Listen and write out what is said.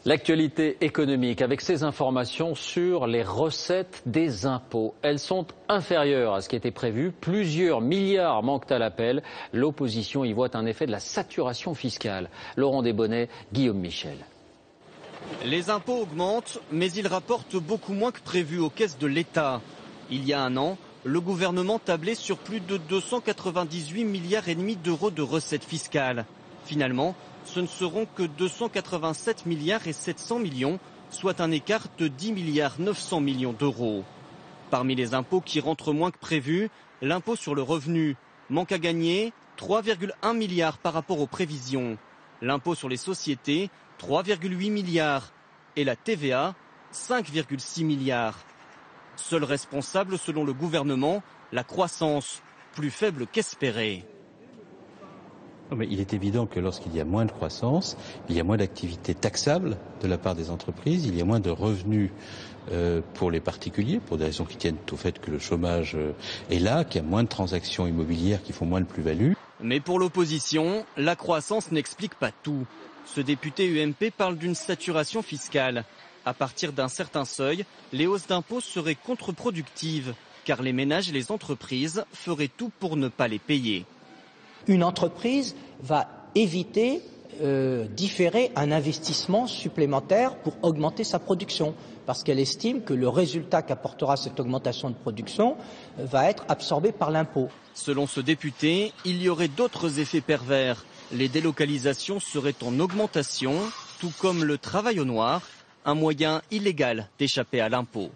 L'actualité économique avec ces informations sur les recettes des impôts. Elles sont inférieures à ce qui était prévu. Plusieurs milliards manquent à l'appel. L'opposition y voit un effet de la saturation fiscale. Laurent Desbonnets, Guillaume Michel. Les impôts augmentent, mais ils rapportent beaucoup moins que prévu aux caisses de l'État. Il y a un an, le gouvernement tablait sur plus de 298 milliards et demi d'euros de recettes fiscales. Finalement, ce ne seront que 287 milliards et 700 millions, soit un écart de 10 milliards 900 millions d'euros. Parmi les impôts qui rentrent moins que prévu, l'impôt sur le revenu manque à gagner 3,1 milliards par rapport aux prévisions. L'impôt sur les sociétés, 3,8 milliards. Et la TVA, 5,6 milliards. Seul responsable, selon le gouvernement, la croissance, plus faible qu'espérée. Mais il est évident que lorsqu'il y a moins de croissance, il y a moins d'activité taxable de la part des entreprises, il y a moins de revenus pour les particuliers, pour des raisons qui tiennent au fait que le chômage est là, qu'il y a moins de transactions immobilières qui font moins de plus-value. Mais pour l'opposition, la croissance n'explique pas tout. Ce député UMP parle d'une saturation fiscale. À partir d'un certain seuil, les hausses d'impôts seraient contre-productives, car les ménages et les entreprises feraient tout pour ne pas les payer. Une entreprise va éviter, différer un investissement supplémentaire pour augmenter sa production, parce qu'elle estime que le résultat qu'apportera cette augmentation de production va être absorbé par l'impôt. Selon ce député, il y aurait d'autres effets pervers. Les délocalisations seraient en augmentation, tout comme le travail au noir, un moyen illégal d'échapper à l'impôt.